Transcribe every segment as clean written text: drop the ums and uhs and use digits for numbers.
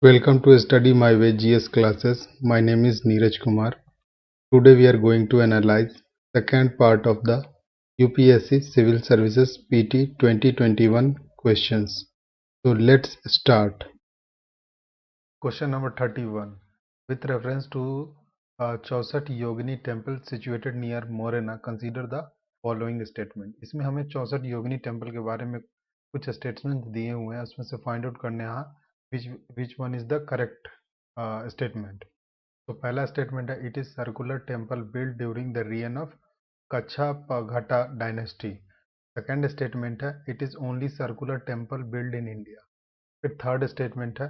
Welcome to Study My Way GS classes. My name is Neeraj Kumar. Today we are going to analyze second part of the UPSC Civil Services PT 2021 questions. So let's start. Question number 31. With reference to Chausat Yogini temple situated near Morena, consider the following statement. इसमें हमें चौसठ योगिनी temple के बारे में कुछ statement दिए हुए हैं, उसमें से फाइंड आउट करने हैं which one is the correct statement. तो पहला स्टेटमेंट है it is circular temple build during the reign of Kachchhapaghata dynasty. Second statement है it is only circular temple build in India. फिर थर्ड स्टेटमेंट है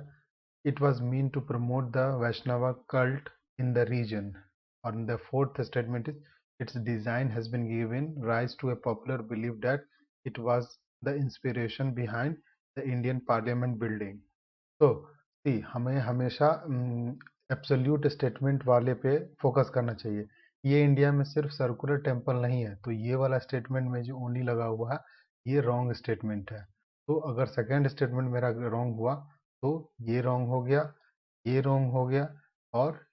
it was meant to promote the Vaishnava cult in the region. And the fourth statement is its design has been given rise to a popular belief that it was the inspiration behind the Indian Parliament building. तो सी हमें हमेशा absolute statement वाले पे focus करना चाहिए. ये India में सिर्फ सर्कुलर टेम्पल नहीं है, तो ये वाला स्टेटमेंट में जो ओनली लगा हुआ है ये रॉन्ग स्टेटमेंट है. तो अगर सेकेंड स्टेटमेंट मेरा रॉन्ग हुआ तो ये रॉन्ग हो गया, ये रॉन्ग हो गया और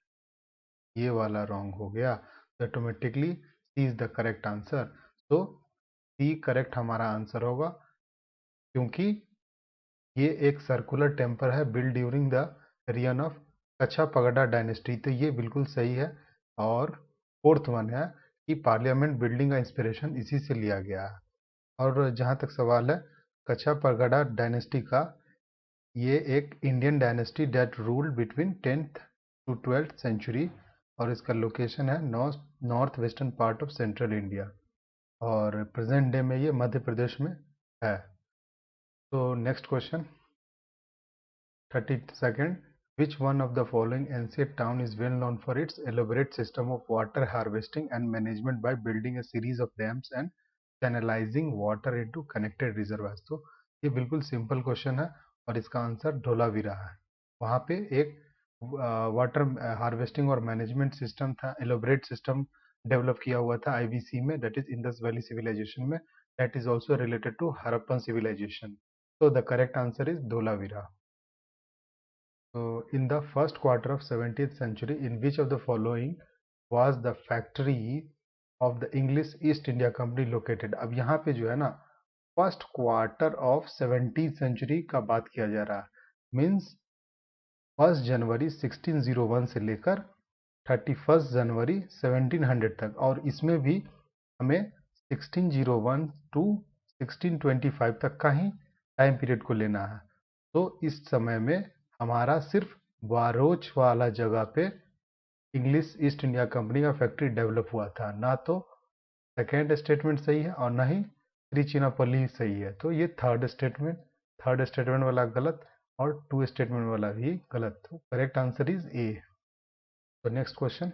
ये वाला रॉन्ग हो गया. तो automatically C is the correct answer. तो सी करेक्ट हमारा आंसर होगा क्योंकि ये एक सर्कुलर टेम्पल है build during the reign of Kachchhapaghata dynasty. तो ये बिल्कुल सही है. और फोर्थ वन है कि पार्लियामेंट बिल्डिंग का इंस्पिरेशन इसी से लिया गया है. और जहाँ तक सवाल है कच्छापगटा डायनेस्टी का, ये एक Indian dynasty that ruled between 10th to 12th century और इसका लोकेशन है north western part of central India और प्रेजेंट डे में ये मध्य प्रदेश में है. तो next question 32nd. Which one of the following ancient town is well known for its elaborate system of water harvesting and management by building a series of dams and channelizing water into connected reservoirs? तो ये बिल्कुल simple question है और इसका answer Dholavira है. वहाँ पे एक वाटर हार्वेस्टिंग और मैनेजमेंट सिस्टम था, एलोबरेट सिस्टम डेवलप किया हुआ था आईवीसी में, that is Indus Valley civilization में. That is also related to Harappan civilization. So the correct answer is Dholavira. So in the first quarter of 17th century, in which of the following was the factory of the English East India Company located? अब यहाँ पे जो है ना first quarter of 17th century का बात किया जा रहा है, मीन्स 1 जनवरी 1601 से लेकर 31 जनवरी 1700 तक. और इसमें भी हमें 1601 टू 1625 तक का ही टाइम पीरियड को लेना है. तो इस समय में हमारा सिर्फ वारोच वाला जगह पे इंग्लिश ईस्ट इंडिया कंपनी का फैक्ट्री डेवलप हुआ था. ना तो सेकेंड स्टेटमेंट सही है और ना ही त्रिचिनापल्ली सही है. तो ये थर्ड स्टेटमेंट वाला गलत और टू स्टेटमेंट वाला भी गलत. तो करेक्ट आंसर इज ए. तो next question.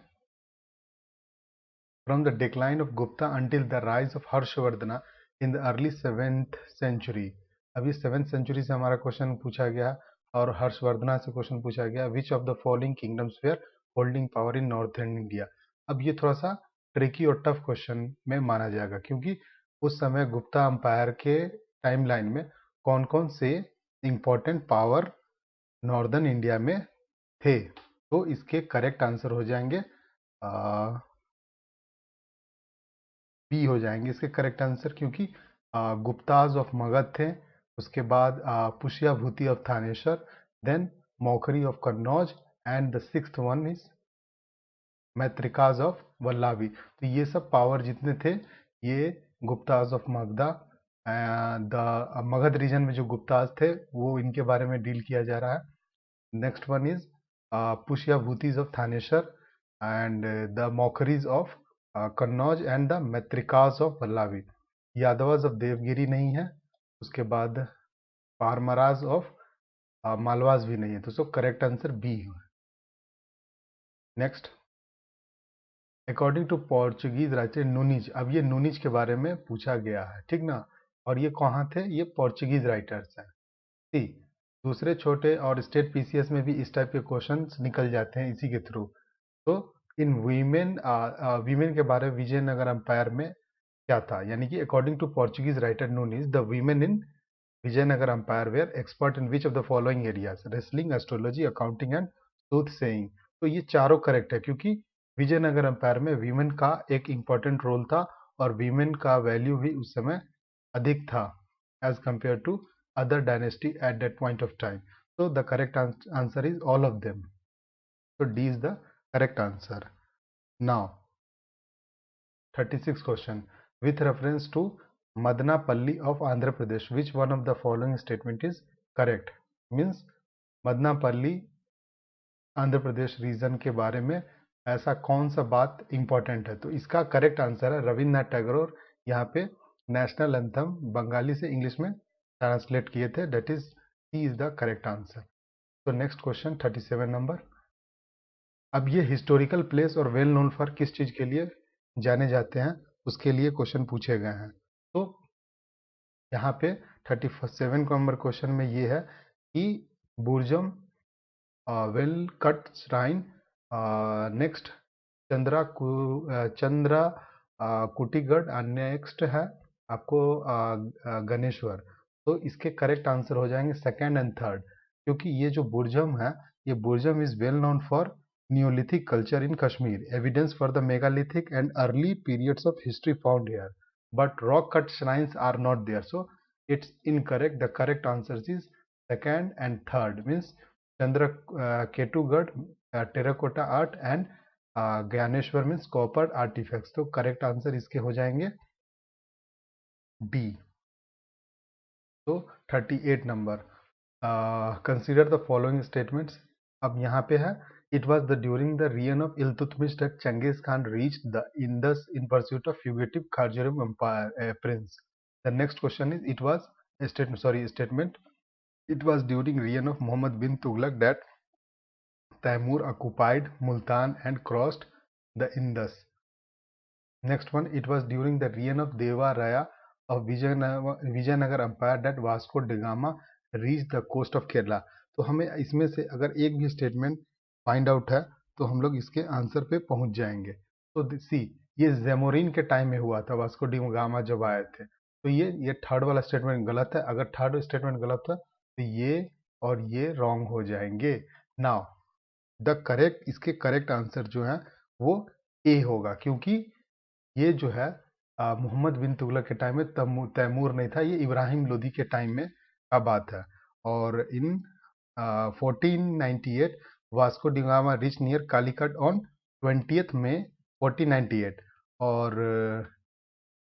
From the decline of Gupta until the rise of Harshvardhana in the early 7th century. अभी 7th सेंचुरी से हमारा क्वेश्चन पूछा गया और हर्षवर्धना से क्वेश्चन पूछा गया which of the following kingdoms were holding power in northern India. अब ये थोड़ा सा ट्रिकी और टफ क्वेश्चन में माना जाएगा क्योंकि उस समय गुप्ता अंपायर के टाइमलाइन में कौन कौन से इंपॉर्टेंट पावर नॉर्दर्न इंडिया में थे. तो इसके करेक्ट आंसर हो जाएंगे बी हो जाएंगे इसके करेक्ट आंसर, क्योंकि गुप्ताज ऑफ मगध थे, उसके बाद Pushya Bhuti of Thaneshwar, then Maukhari of Kannauj and the sixth one is Maitrakas of Vallabhi. तो ये सब पावर जितने थे ये Guptas of Magadha, the Magadh region में जो गुप्ताज थे वो इनके बारे में डील किया जा रहा है. Next one is Pushya Bhutis of Thaneshwar and the Maukharis of Kannauj and the Maitrakas of Vallabhi. Yadavas of Devagiri नहीं है, उसके बाद पारमराज ऑफ मालवाज भी नहीं है. तो सो करेक्ट आंसर बी है. Next, according to Portuguese writer Nuniz. अब ये नूनिज के बारे में पूछा गया है, ठीक ना, और ये कहाँ थे, ये पोर्चुगीज राइटर्स हैं. सी दूसरे छोटे और स्टेट पीसीएस में भी इस टाइप के क्वेश्चंस निकल जाते हैं इसी के थ्रू. तो इन वीमेन के बारे में विजयनगर अंपायर में क्या था, यानी कि according to Portuguese writer Nuniz the women in Vijayanagar empire were expert in which of the following areas, wrestling, astrology, accounting and soothsaying. तो ये चारों करेक्ट है क्योंकि विजयनगर अंपायर में वीमेन का एक इंपॉर्टेंट रोल था और वीमेन का वैल्यू भी उस समय अधिक था as compare to other dynasty at that point of time. So the correct answer is all of them. So D is the correct answer. Now 36 question. With reference to Madanapalli of Andhra Pradesh, which one of the following statement is correct? Means Madanapalli Andhra Pradesh region के बारे में ऐसा कौन सा बात important है? तो इसका करेक्ट आंसर है रविन्द्रनाथ टैगोर यहाँ पे नेशनल एंथम बंगाली से इंग्लिश में ट्रांसलेट किए थे। That is c is the correct answer. तो नेक्स्ट क्वेश्चन 37 नंबर। अब ये हिस्टोरिकल प्लेस और वेल नोन फॉर किस चीज के लिए जाने जाते हैं उसके लिए क्वेश्चन पूछे गए हैं। तो यहाँ पे 37 नंबर क्वेश्चन में ये है कि Burzahom well cut shrine, next Chandra Ketugarh, next है आपको गणेश्वर। तो इसके करेक्ट आंसर हो जाएंगे सेकंड एंड थर्ड, क्योंकि ये जो बुर्जम है ये Burzahom is well known for Neolithic culture in Kashmir, evidence for the megalithic and early periods of history found here, but rock cut shrines are not there, so it's incorrect. The correct answer is second and third, means Chandra Ketugad terracotta art and Gyaneshwar means copper artifacts। तो correct answer इसके हो जाएंगे D। तो 38 number, consider the following statements. अब यहाँ पे है it was the during the reign of Iltutmish that Genghis Khan reached the Indus in pursuit of fugitive Khajaram Empire prince. The next question is it was a statement it was during reign of Muhammad bin Tughlaq that Taimur occupied Multan and crossed the Indus. Next one, it was during the reign of Deva Raya of Vijayanagar Empire that Vasco da Gama reached the coast of Kerala। तो हमें इसमें से अगर एक भी statement find out है तो हम लोग इसके आंसर पे पहुंच जाएंगे। तो सी ये जेमोरिन के टाइम में हुआ था, वास्को डी गामा जब आए थे। तो ये थर्ड वाला स्टेटमेंट गलत है। अगर थर्ड स्टेटमेंट गलत है तो ये और ये रॉन्ग हो जाएंगे। नाउ द करेक्ट, इसके करेक्ट आंसर जो है वो ए होगा, क्योंकि ये जो है मोहम्मद बिन तुगलक के टाइम में तैमूर नहीं था, ये इब्राहिम लोदी के टाइम में का बात है। और इन 1498 Vasco D gamma rich near Calicut on 20th May 1498। और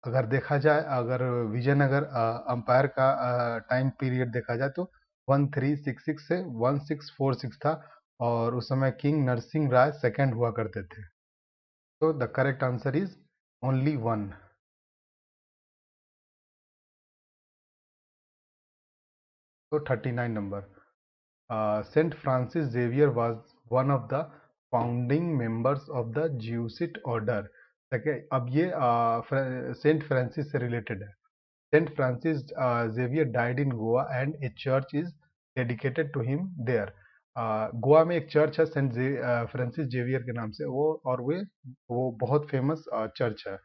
अगर देखा जाए, अगर विजयनगर अंपायर का टाइम पीरियड देखा जाए तो 1366 से 1646 था और उस समय किंग नरसिंह राय सेकंड हुआ करते थे। तो the correct answer is only one. तो 39 number, Saint Francis Xavier was one of the founding members of the Jesuit order. अब ये सेंट फ्रांसिस से रिलेटेड है। Saint Francis Xavier died in Goa and a church is dedicated to him there. Goa में एक church है Saint Francis Xavier के नाम से, और वो बहुत फेमस चर्च है।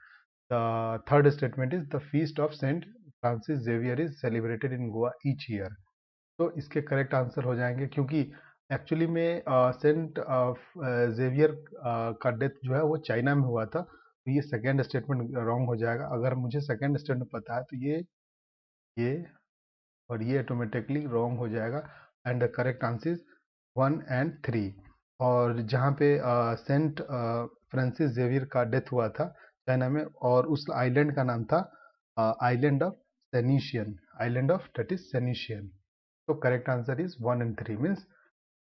The third statement is the feast of Saint Francis Xavier is celebrated in Goa each year. तो इसके करेक्ट आंसर हो जाएंगे, क्योंकि एक्चुअली में सेंट जेवियर का डेथ जो है वो चाइना में हुआ था। तो ये सेकेंड स्टेटमेंट रॉन्ग हो जाएगा। अगर मुझे सेकेंड स्टेटमेंट पता है तो ये और ये ऑटोमेटिकली रॉन्ग हो जाएगा। And the correct answer is 1 and 3। और जहाँ पे सेंट फ्रांसिस जेवियर का डेथ हुआ था चाइना में, और उस आइलैंड का नाम था island of Sancian, island of that is Sancian. तो correct answer is 1 and 3, means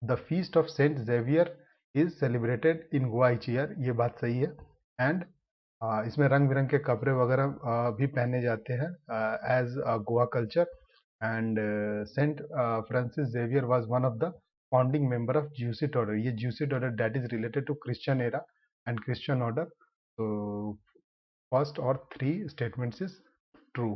the feast of Saint Xavier is celebrated in Goa each year. ये बात सही है। एंड इसमें रंग बिरंग के कपड़े वगैरह भी पहने जाते हैं as Goa culture. And Saint Francis Xavier was one of the founding member of Jesuit order. ये Jesuit order that is related to Christian era and Christian order. तो फर्स्ट और 3 statements is true.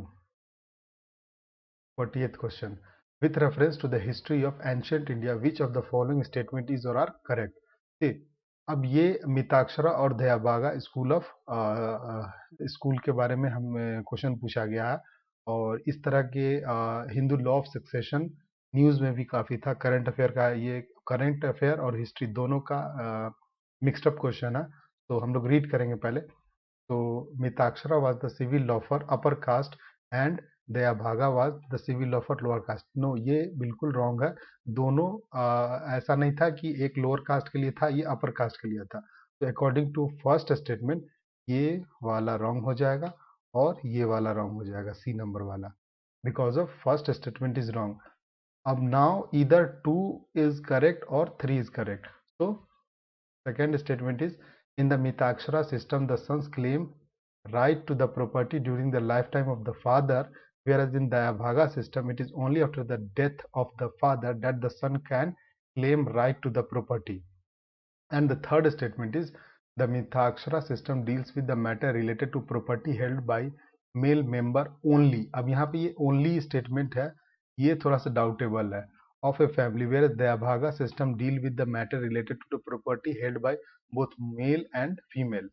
40th question, with reference to the history of ancient India, which of the following statement is or are correct? See, अब ये मिताक्षरा और दयाबागा school के बारे में हम question पूछा गया है। और इस तरह के Hindu law of succession news में भी काफ़ी था। करंट अफेयर का ये करंट अफेयर और हिस्ट्री दोनों का मिक्स्ड अप क्वेश्चन है, तो हम लोग रीड करेंगे पहले। तो Mitakshara was the civil law for upper caste and Dayabhaga was the civil law for lower caste। No, ये बिल्कुल रॉन्ग है। दोनों ऐसा नहीं था कि एक लोअर कास्ट के लिए था, ये अपर कास्ट के लिए था। तो अकॉर्डिंग टू फर्स्ट स्टेटमेंट ये वाला रॉन्ग हो जाएगा और ये वाला रॉन्ग हो जाएगा, सी नंबर वाला, because of first statement is wrong. अब नाउ इधर 2 is correct or 3 is correct. So second statement is, in the Mitakshara system, the sons claim right to the property during the lifetime of the father, whereas in the Dayabhaga system, it is only after the death of the father that the son can claim right to the property. And the third statement is, the Mithakshara system deals with the matter related to property held by male member only। अब यहाँ पे ये only statement है, ये थोड़ा सा doubtable है, of a family, whereas Dayabhaga system deal with the matter related to the property held by both male and female।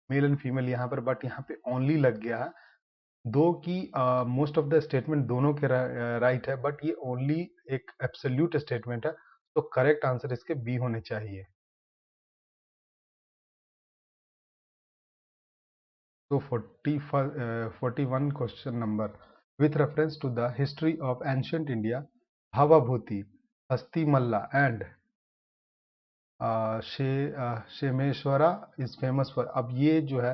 Male and female यहाँ पर, बट यहाँ पे ओनली लग गया है, दो की मोस्ट ऑफ द स्टेटमेंट दोनों के राइट है, बट ये ओनली एक एब्सोल्यूट स्टेटमेंट है, तो करेक्ट आंसर इसके बी होने चाहिए। So 41 question number, with reference to the history of ancient India, Bhavabhuti, Hastimalla and शेमेश्वरा is famous for। अब ये जो है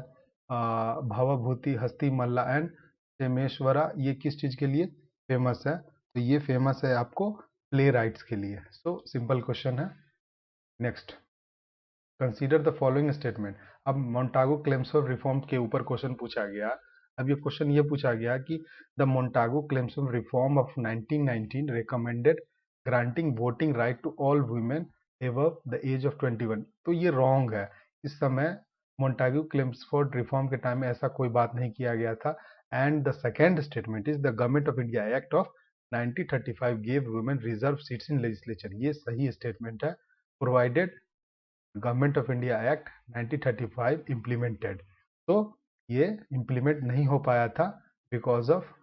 भावाभूति, हस्तिमल्ला एंड शेमेश्वरा, ये किस चीज के लिए फेमस है? तो ये फेमस है आपको प्ले राइट्स के लिए। सो सिंपल क्वेश्चन है। Next, consider the following statement. अब मोंटागो क्लेम्स ऑफ रिफॉर्म के ऊपर क्वेश्चन पूछा गया। अब ये क्वेश्चन ये पूछा गया कि द मोंटागो क्लेम्स of reform of 1919 recommended granting voting right to all women above the age of 21। तो ये रॉन्ग है। इस समय मोंटागो क्लेम्सफोर्ड रिफॉर्म के टाइम में ऐसा कोई बात नहीं किया गया था। And the second statement is, the government of India act of 1935 gave women reserve seats in legislature. ये सही स्टेटमेंट है, provided government of India act 1935 implemented. तो ये इम्प्लीमेंट नहीं हो पाया था बिकॉज ऑफ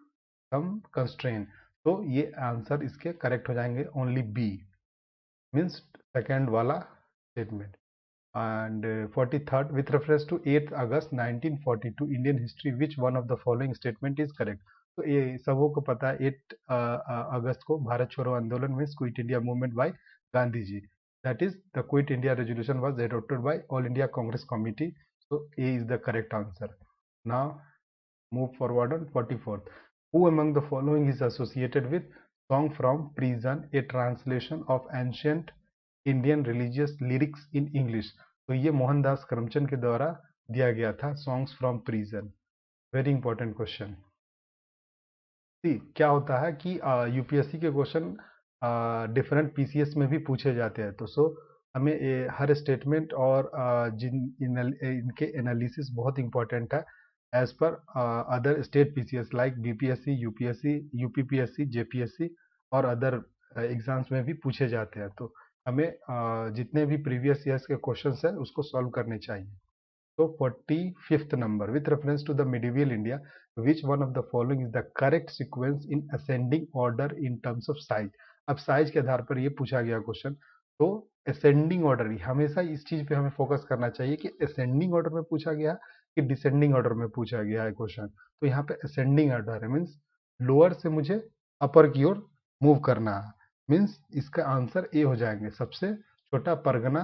सम कंस्ट्रेंट। तो ये आंसर इसके करेक्ट हो जाएंगे, ओनली बी मीन्स सेकेंड वाला statement. And 43rd, with reference to 8th August 1942 Indian history, which one of the following statement is correct? तो ये सबों को पता है 8 अगस्त को भारत छोड़ो आंदोलन means quit India movement by Gandhi ji. That is, the Quit India resolution was adopted by All India Congress Committee. So A is the correct answer. Now move forward on 44th. Who among the following is associated with Song from Prison, a translation of ancient Indian religious lyrics in English? तो ये मोहनदास करमचंद के द्वारा दिया गया था, Songs from Prison। Very important question. क्या होता है कि यूपीएससी के क्वेश्चन डिफरेंट पीसीएस में भी पूछे जाते हैं, तो हमें हर स्टेटमेंट और इनके एनालिसिस बहुत इंपॉर्टेंट है as per other state PCS like BPSC, UPSC, UPPSC, JPSC और अदर एग्जाम्स में भी पूछे जाते हैं। तो हमें जितने भी प्रीवियस ईयर्स के क्वेश्चंस हैं उसको सॉल्व करने चाहिए। So 45th number, with reference to the medieval India, which one of the following is the correct sequence in ascending order in terms of size? अब साइज के आधार पर ये पूछा गया क्वेश्चन, तो असेंडिंग ऑर्डर, हमेशा इस चीज पे हमें फोकस करना चाहिए कि असेंडिंग ऑर्डर में पूछा गया कि डिसेंडिंग ऑर्डर में पूछा गया है क्वेश्चन। तो यहाँ पे असेंडिंग ऑर्डर है, मीन्स लोअर से मुझे अपर की ओर मूव करना है, मीन्स इसका आंसर ए हो जाएंगे। सबसे छोटा परगना,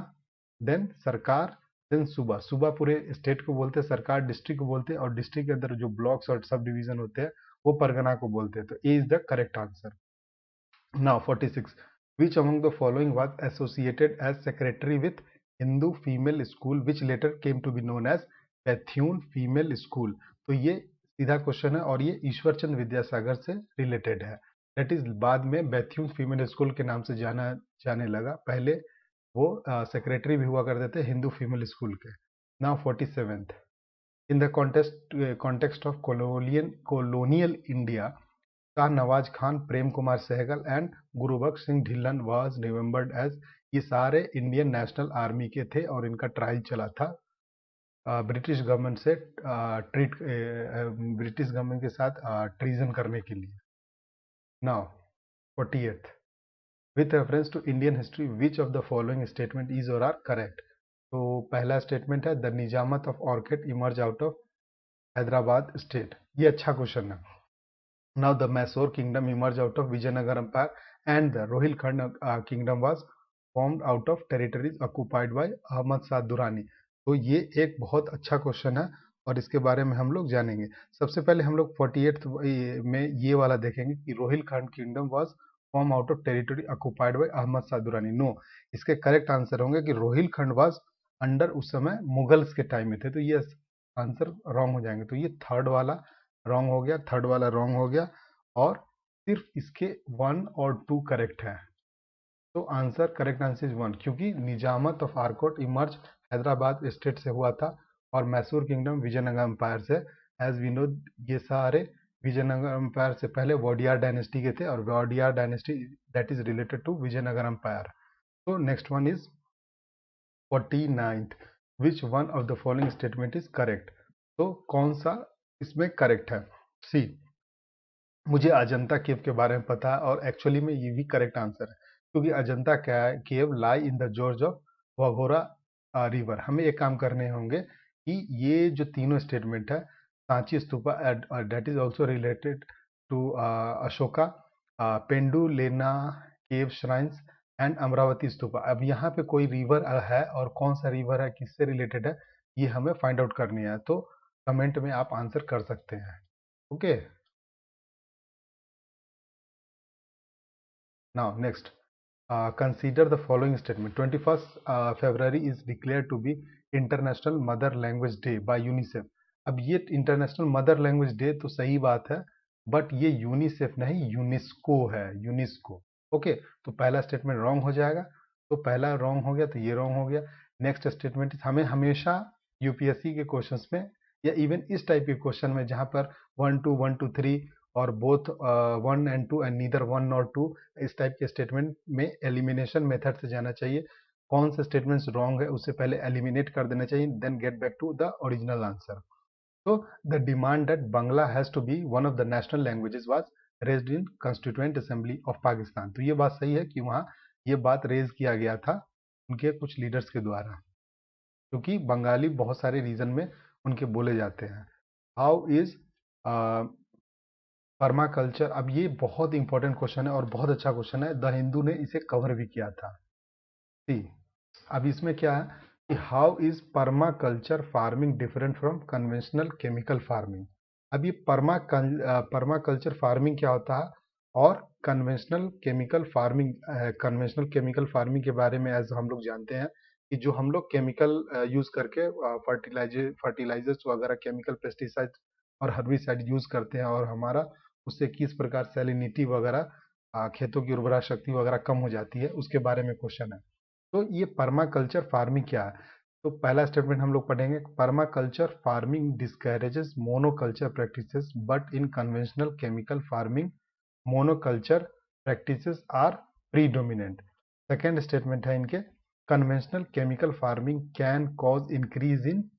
देन सरकार, देन सूबा। सूबा पूरे स्टेट को बोलते हैं, सरकार डिस्ट्रिक्ट को बोलते हैं, और डिस्ट्रिक्ट के अंदर जो ब्लॉक्स और सब डिवीजन होते हैं वो परगना को बोलते हैं। तो A is the correct answer. Now 46, which among the following was associated as secretary with Hindu female school which later came to be known as Bethune female school? तो ये सीधा क्वेश्चन है और ये ईश्वर चंद विद्यासागर से रिलेटेड है। दैट इज बाद में बेथ्यून फीमेल स्कूल के नाम से जाना जाने लगा, पहले वो सेक्रेटरी भी हुआ करते थे हिंदू फीमेल स्कूल के। Now 47th, in the context of colonial India, Shah Nawaz Khan, Prem Kumar Sehgal and Gurbaksh Singh Dhillon was remembered as, ये सारे इंडियन नेशनल आर्मी के थे और इनका ट्रायल चला था ब्रिटिश गवर्नमेंट से ट्रीट ब्रिटिश गवर्नमेंट के साथ ट्रीजन करने के लिए। Now 48th, with reference to Indian history which of the following statement is और आर करेक्ट। तो पहला स्टेटमेंट है the Nizamat of Arcot emerge out of Hyderabad state. ये अच्छा क्वेश्चन है। Now the Mysore kingdom emerge out of Vijayanagar empire and the Rohilkhand kingdom was formed out of territories occupied by Ahmad Shah Durrani. तो ये एक बहुत अच्छा क्वेश्चन है और इसके बारे में हम लोग जानेंगे। सबसे पहले हम लोग 48th में ये वाला देखेंगे कि Rohilkhand kingdom was form out of territory occupied by Ahmad Shah Durrani. No, इसके करेक्ट आंसर होंगे कि रोहिलखंड वाज अंडर उस समय मुगल्स के टाइम में थे। तो ये आंसर रॉन्ग हो जाएंगे। तो ये थर्ड वाला रॉन्ग हो गया, थर्ड वाला रॉन्ग हो गया और सिर्फ इसके 1 और 2 करेक्ट है। तो आंसर करेक्ट आंसर इज 1, क्योंकि Nizamat of Arcot emerge Hyderabad state से हुआ था और मैसूर किंगडम विजयनगर एम्पायर से। एज वी नो, ये सारे विजयनगर एम्पायर से पहले वोडियार डायनेस्टी के थे और Wodeyar dynasty that is related to Vijayanagar empire. तो next one is 49th, which one of the following statement is correct. तो कौन सा इसमें करेक्ट है? सी, मुझे अजंता केव के बारे में पता है और एक्चुअली में ये भी करेक्ट आंसर है, क्योंकि Ajanta cave lie in the gorge of Waghora river. हमें एक काम करने होंगे कि ये जो तीनों स्टेटमेंट है, Sanchi stupa that is also related to Ashoka, Pandu Lena cave shrines and Amaravati stupa. अब यहाँ पे कोई रिवर है और कौन सा रिवर है, किससे रिलेटेड है, ये हमें फाइंड आउट करनी है। तो कमेंट में आप आंसर कर सकते हैं। Okay, now next, consider the following statement. 21st February is declared to be International Mother Language Day by UNICEF. अब ये इंटरनेशनल मदर लैंग्वेज डे तो सही बात है, बट ये यूनिसेफ नहीं, यूनेस्को है, यूनेस्को। ओके, तो पहला स्टेटमेंट रॉन्ग हो जाएगा। तो पहला रॉन्ग हो गया तो ये रॉन्ग हो गया। नेक्स्ट स्टेटमेंट, हमें हमेशा यूपीएससी के क्वेश्चंस में या इवन इस टाइप के क्वेश्चन में जहां पर 1 2 1 2 3 और बोथ 1 and 2 एंड नीदर 1 और 2, इस टाइप के स्टेटमेंट में एलिमिनेशन मेथड से जाना चाहिए। कौन सा स्टेटमेंट रॉन्ग है उससे पहले एलिमिनेट कर देना चाहिए, then get back to the original answer. तो the demand that Bangla has to be one of the national languages was raised in constituent assembly of Pakistan. तो ये बात सही है कि वहाँ ये बात रेज किया गया था उनके कुछ लीडर्स के द्वारा, क्योंकि बंगाली बहुत सारे रीजन में उनके बोले जाते हैं। हाउ इज पर्माकल्चर, अब ये बहुत इंपॉर्टेंट क्वेश्चन है और बहुत अच्छा क्वेश्चन है, द हिंदू ने इसे कवर भी किया था। सी, अब इसमें क्या है कि how is permaculture farming different from conventional chemical farming. अब ये पर्माकल्चर फार्मिंग क्या होता है और कन्वेंशनल केमिकल फार्मिंग के बारे में एज हम लोग जानते हैं कि जो हम लोग केमिकल यूज करके फर्टिलाइजर्स वगैरह, केमिकल पेस्टिसाइड और हर्बिसाइड यूज करते हैं और हमारा उससे किस प्रकार सैलिनिटी वगैरह, खेतों की उर्वरा शक्ति वगैरह कम हो जाती है, उसके बारे में क्वेश्चन है। तो ये पर्माकल्चर फार्मिंग क्या है? तो पहला स्टेटमेंट हम लोग पढ़ेंगे, permaculture farming discourages monoculture practices but in conventional chemical farming monoculture practices are predominant. Second statement है इनके, conventional chemical farming can cause increase in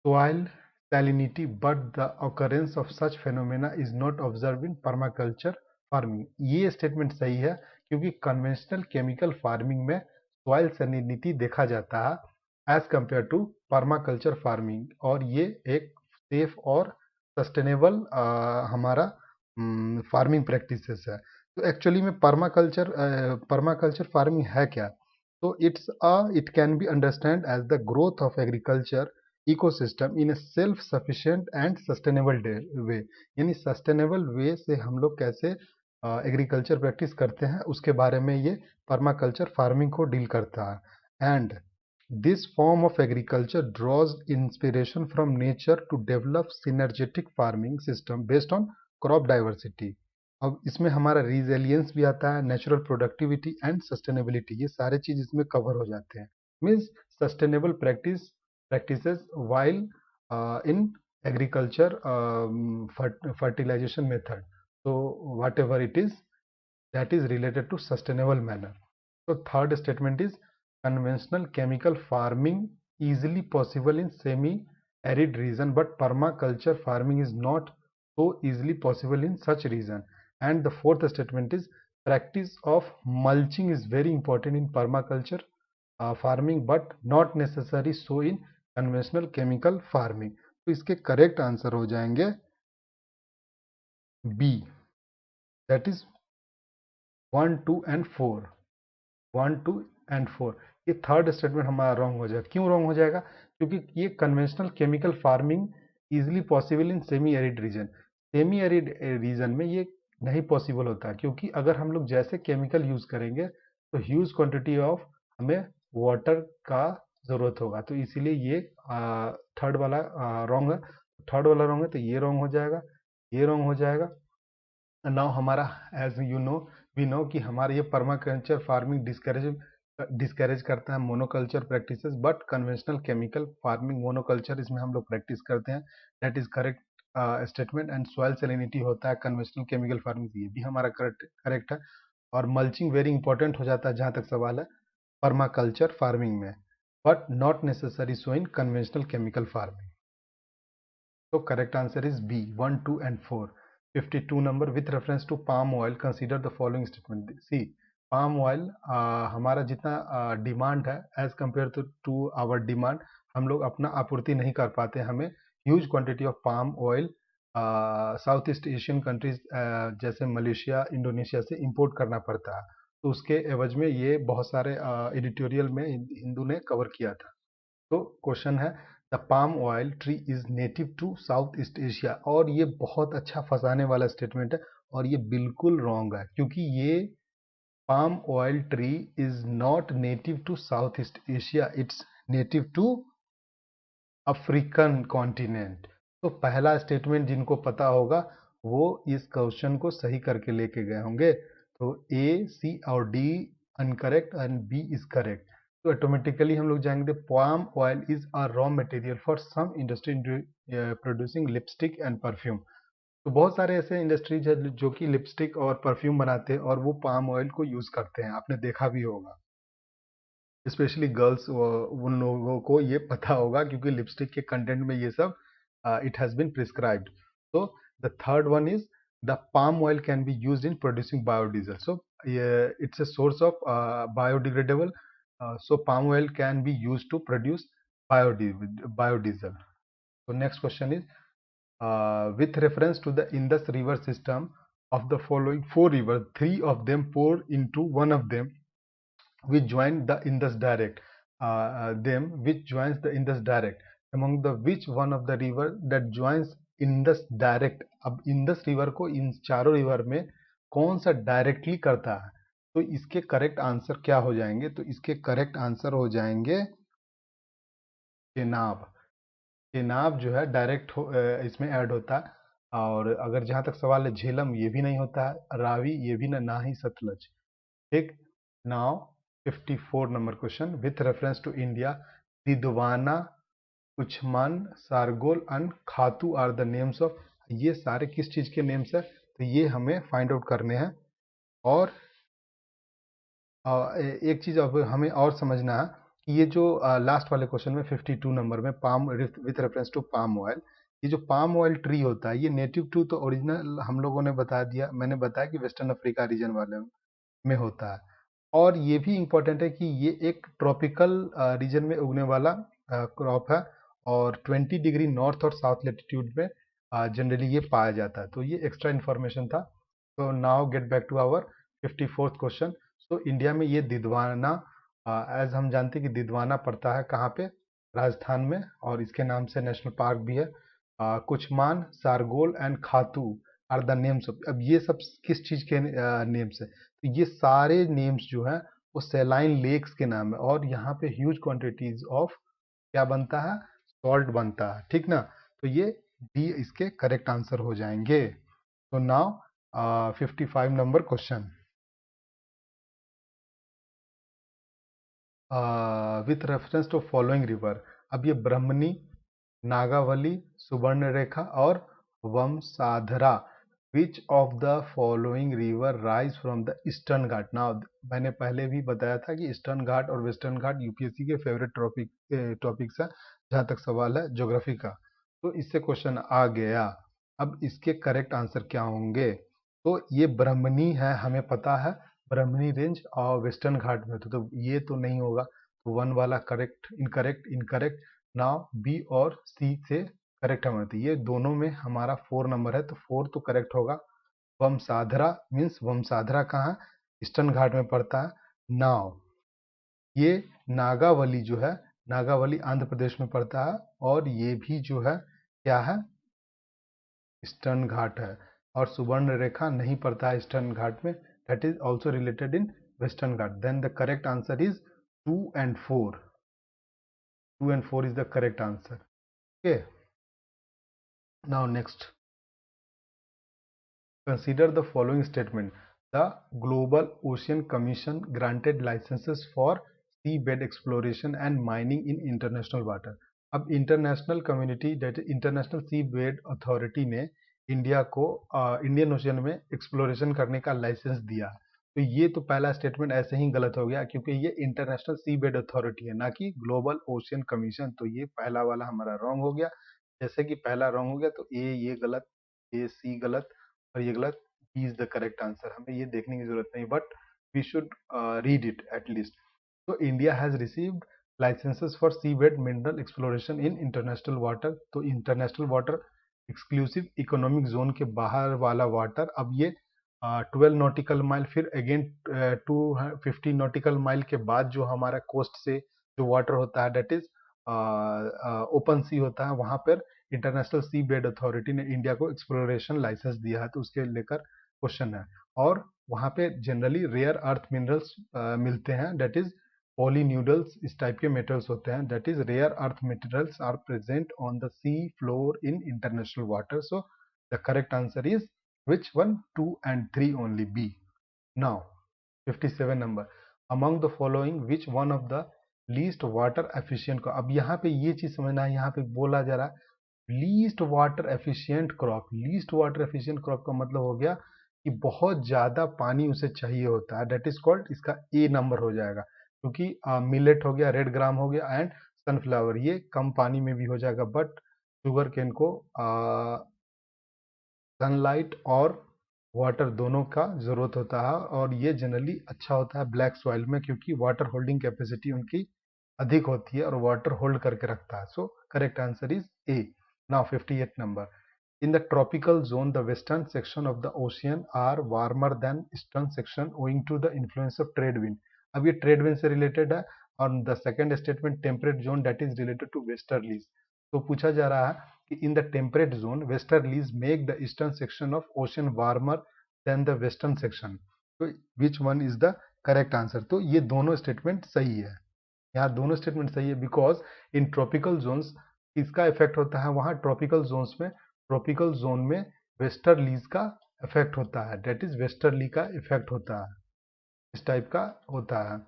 soil salinity, but the occurrence of such phenomena is not observed in permaculture farming। ये statement सही है, क्योंकि conventional chemical farming में soil salinity देखा जाता है as compare to permaculture farming, और ये एक सेफ और सस्टेनेबल हमारा फार्मिंग प्रैक्टिसेस है। तो एक्चुअली में परमाकल्चर फार्मिंग है क्या? तो it can be understand as the growth of agriculture ecosystem in a self sufficient and sustainable way. यानी सस्टेनेबल वे से हम लोग कैसे एग्रीकल्चर प्रैक्टिस करते हैं उसके बारे में ये पर्माकल्चर फार्मिंग को डील करता है। And this form of agriculture draws inspiration from nature to develop synergetic farming system based on crop diversity. अब इसमें हमारा रिजिलियंस भी आता है, नेचुरल प्रोडक्टिविटी एंड सस्टेनेबिलिटी, ये सारे चीज इसमें कवर हो जाते हैं। Means sustainable practices while in agriculture fertilization method. So whatever it is, that is related to sustainable manner. So third statement is conventional chemical farming easily possible in semi-arid region, but permaculture farming is not so easily possible in such region. And the fourth statement is practice of mulching is very important in permaculture farming, but not necessary so in conventional chemical farming. तो इसके correct answer हो जाएंगे B, that is 1, 2 and 4। 1, 2 and 4। ये third statement हमारा wrong हो जाएगा। क्यों wrong हो जाएगा? क्योंकि ये conventional chemical farming easily possible in semi arid region. Semi arid region में ये नहीं पॉसिबल होता, क्योंकि अगर हम लोग जैसे केमिकल यूज करेंगे तो ह्यूज क्वांटिटी ऑफ हमें वाटर का जरूरत होगा, तो इसीलिए ये थर्ड वाला रॉन्ग है। थर्ड वाला रॉन्ग है तो ये रॉन्ग हो जाएगा, ये रॉन्ग हो जाएगा। नाउ हमारा as you know we know कि हमारा ये पर्माकल्चर फार्मिंग डिस्करेज करता है monoculture practices, but conventional chemical farming monoculture इसमें हम लोग प्रैक्टिस करते हैं। That is correct statement. And soil salinity होता है कन्वेंशनल केमिकल फार्मिंग, ये भी हमारा करेक्ट है। और मल्चिंग वेरी इंपॉर्टेंट हो जाता है जहां तक सवाल है पर्माकल्चर फार्मिंग में, but not necessary so in conventional chemical farming. So correct answer is B, 1, 2 and 4. 52 number, with reference to palm oil, consider the following statement. See, palm oil हमारा जितना डिमांड है as compare to our demand, हम लोग अपना आपूर्ति नहीं कर पाते। हमें huge quantity of palm oil south east Asian countries जैसे मलेशिया, इंडोनेशिया से इंपोर्ट करना पड़ता है। तो उसके एवज में ये बहुत सारे एडिटोरियल में हिंदू ने कवर किया था। तो क्वेश्चन है the palm oil tree is native to south east Asia, और ये बहुत अच्छा फंसाने वाला स्टेटमेंट है और ये बिल्कुल रॉन्ग है, क्योंकि ये palm oil tree is not native to south east Asia, it's native to African continent. तो पहला स्टेटमेंट जिनको पता होगा वो इस क्वेश्चन को सही करके लेके गए होंगे। तो ए, सी और D uncorrect and B is correct. तो ऑटोमेटिकली हम लोग जाएंगे palm oil is a raw material for some industry producing lipstick and perfume. तो बहुत सारे ऐसे इंडस्ट्रीज है जो कि लिपस्टिक और परफ्यूम बनाते हैं और वो पाम ऑयल को यूज करते हैं, आपने देखा भी होगा। स्पेशली गर्ल्स, उन लोगों को ये पता होगा क्योंकि लिपस्टिक के कंटेंट में ये सब इट हैज बीन प्रिस्क्राइब्ड। तो the third one is the palm oil can be used in producing biodiesel. So it's a source of biodegradable, so palm oil can be used to produce biodiesel. So next question is with reference to the Indus river system, of the following four rivers, three of them pour into one of them which join the Indus direct, which joins the Indus direct, among the which one of the river that joins Indus direct। अब Indus river को इन चारों river में कौन सा directly करता है? तो इसके करेक्ट आंसर क्या हो जाएंगे? तो इसके करेक्ट आंसर हो जाएंगे चेनाब। चेनाब जो है डायरेक्ट इसमें ऐड होता है। और अगर जहां तक सवाल है झेलम, ये भी नहीं होता है, रावी ये भी ना ही सतलज। ठीक, now 54 number question, with reference to India Didwana, Kuchaman, Sargol and Khatu are the names of, ये सारे किस चीज के नेम्स है? तो ये हमें फाइंड आउट करने हैं। और एक चीज अब हमें और समझना है कि ये जो लास्ट वाले क्वेश्चन में 52 नंबर में palm with reference to palm oil, ये जो पाम ऑयल ट्री होता है ये नेटिव टू तो ओरिजिनल हम लोगों ने बता दिया, मैंने बताया कि वेस्टर्न अफ्रीका रीजन वाले में होता है। और ये भी इंपॉर्टेंट है कि ये एक ट्रॉपिकल रीजन में उगने वाला क्रॉप है और 20 डिग्री नॉर्थ और साउथ लेटीट्यूड में जनरली ये पाया जाता है। तो ये एक्स्ट्रा इन्फॉर्मेशन था। तो now get back to our 54th question. So India में ये दिदवाना, एज हम जानते हैं कि दिदवाना पड़ता है कहाँ पे? राजस्थान में, और इसके नाम से नेशनल पार्क भी है। कुछमान, Sargol and Khatu are the names of, अब ये सब किस चीज के नेम्स है? तो ये सारे नेम्स जो है वो सेलाइन लेक्स के नाम है, और यहाँ पे ह्यूज क्वांटिटीज ऑफ क्या बनता है? सॉल्ट बनता है। ठीक ना? तो ये डी इसके करेक्ट आंसर हो जाएंगे। तो now 55 number question, with reference to following river. अब ये ब्रह्मणी, नागावली, सुवर्णरेखा और Vamsadhara which of the following river rise from the eastern Ghat. Now मैंने पहले भी बताया था कि ईस्टर्न घाट और वेस्टर्न घाट यूपीएससी के फेवरेट टॉपिक्स है जहाँ तक सवाल है ज्योग्राफी का। तो इससे क्वेश्चन आ गया। अब इसके करेक्ट आंसर क्या होंगे? तो ये ब्रह्मणी है, हमें पता है ब्रह्मणी रेंज और वेस्टर्न घाट में तो ये तो नहीं होगा। तो वन वाला correct, incorrect, incorrect. Now B और सी से करेक्ट हमारा, तो ये दोनों में हमारा 4 नंबर है, तो 4 तो करेक्ट होगा। वमसाधरा मीन्स वमसाधरा कहाँ? ईस्टर्न घाट में पड़ता है। नाउ ये नागावली जो है, नागावली आंध्र प्रदेश में पड़ता है, और ये भी जो है क्या है? ईस्टर्न घाट है। और सुवर्ण रेखा नहीं पड़ता है ईस्टर्न घाट में, that is also related in western Ghat. Then the correct answer is 2 and 4. 2 and 4 is the correct answer. Okay. Now next, consider the following statement. The Global Ocean Commission granted licenses for seabed exploration and mining in international water. अब international community that international sea bed authority ने India को Indian ocean में exploration करने का licence दिया। तो ये तो पहला स्टेटमेंट ऐसे ही गलत हो गया, क्योंकि ये इंटरनेशनल सी बेड अथॉरिटी है, ना कि ग्लोबल ओशियन कमीशन। तो ये पहला वाला हमारा रॉन्ग हो गया। जैसे कि पहला रॉन्ग हो गया, तो ये गलत, ए सी गलत, और ये गलत। B is the correct answer. हमें ये देखने की जरूरत नहीं, but we should read it at least. तो India has received licenses for seabed mineral exploration in international water. तो international water, exclusive economic zone के बाहर वाला वाटर, अब ये 12 नॉटिकल माइल, फिर अगेन 250 नॉटिकल माइल के बाद जो हमारा कोस्ट से जो वाटर होता है, डेट इज ओपन सी होता है, वहां पर इंटरनेशनल सी बेड अथॉरिटी ने इंडिया को एक्सप्लोरेशन लाइसेंस दिया है। तो उसके लेकर क्वेश्चन है। और वहां पे जनरली रेयर अर्थ मिनरल्स मिलते हैं, डेट इज पॉलीन्यूडल्स, इस टाइप के मेटल्स होते हैं, that is rare earth minerals are present on the sea floor in international water. So the correct answer is which one? 2 and 3 only, B. Now 57 number, among the following which one of the least water efficient को, अब यहाँ पे ये चीज समझना है, यहाँ पे बोला जा रहा है least water efficient crop. Least water efficient crop का मतलब हो गया कि बहुत ज्यादा पानी उसे चाहिए होता है, डेट इज कॉल्ड, इसका ए नंबर हो जाएगा, क्योंकि मिलेट हो गया, रेड ग्राम हो गया, एंड सनफ्लावर, ये कम पानी में भी हो जाएगा। बट शुगर केन को सनलाइट और वाटर दोनों का जरूरत होता है, और ये जनरली अच्छा होता है ब्लैक सॉइल में, क्योंकि वाटर होल्डिंग कैपेसिटी उनकी अधिक होती है और वाटर होल्ड करके रखता है। सो correct answer is A. Now 58 number, in the tropical zone the western section of the ocean are warmer than eastern section owing to the influence of trade wind। अब ये ट्रेड विंड से related है। और the second statement temperate zone that is related to westerlies. तो पूछा जा रहा है कि in the temperate zone westerlies make the eastern section of ocean warmer than the western section. तो which one is the correct answer? तो ये दोनों स्टेटमेंट सही है, यहाँ दोनों स्टेटमेंट सही है, बिकॉज इन ट्रॉपिकल जोन्स किसका इफेक्ट होता है? वहां ट्रॉपिकल जोन्स में, ट्रॉपिकल जोन में वेस्टर्लीज का इफेक्ट होता है, डेट इज वेस्टर्ली का इफेक्ट होता है, इस टाइप का होता है।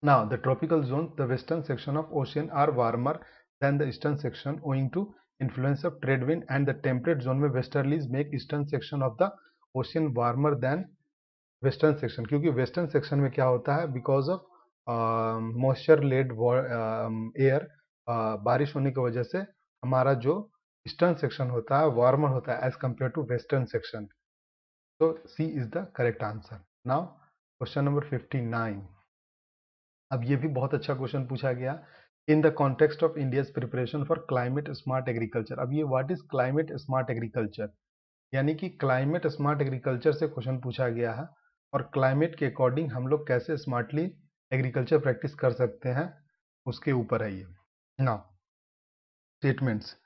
Now, the tropical zones, the western section of ocean are warmer than the eastern section owing to influence of trade wind, and the temperate zone में westerlies make eastern section of the ocean warmer than western section। क्योंकि western section में क्या होता है, because of moisture led air, बारिश होने की वजह से हमारा जो ईस्टर्न सेक्शन होता है वार्मर होता है as compare to western section. तो C is the correct answer. Now question number 59। अब ये भी बहुत अच्छा क्वेश्चन पूछा गया, in the context of India's preparation for climate smart agriculture. अब ये what is climate smart agriculture, यानी कि क्लाइमेट स्मार्ट एग्रीकल्चर से क्वेश्चन पूछा गया है, और क्लाइमेट के अकॉर्डिंग हम लोग कैसे स्मार्टली एग्रीकल्चर प्रैक्टिस कर सकते हैं, उसके ऊपर है ये। नाउ स्टेटमेंट्स,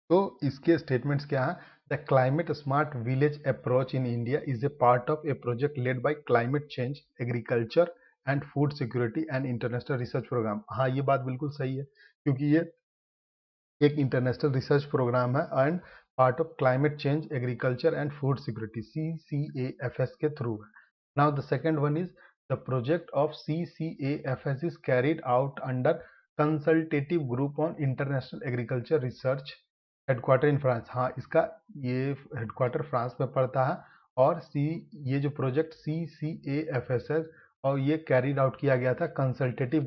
तो इसके स्टेटमेंट्स क्या है? The climate smart village approach in India is a part of a project led by climate change, agriculture and food security and international research programme. हाँ, ये बात बिल्कुल सही है, क्योंकि ये एक इंटरनेशनल रिसर्च प्रोग्राम है and part of climate change, agriculture and food security, CCAFS के थ्रू है। Now the second one is the project of CCAFS is carried out under consultative group on international agriculture research headquarter in France, हाँ इसका ये headquarter France में पड़ता है। और ये जो प्रोजेक्ट CCAFSS, और ये कैरिड आउट किया गया था consultative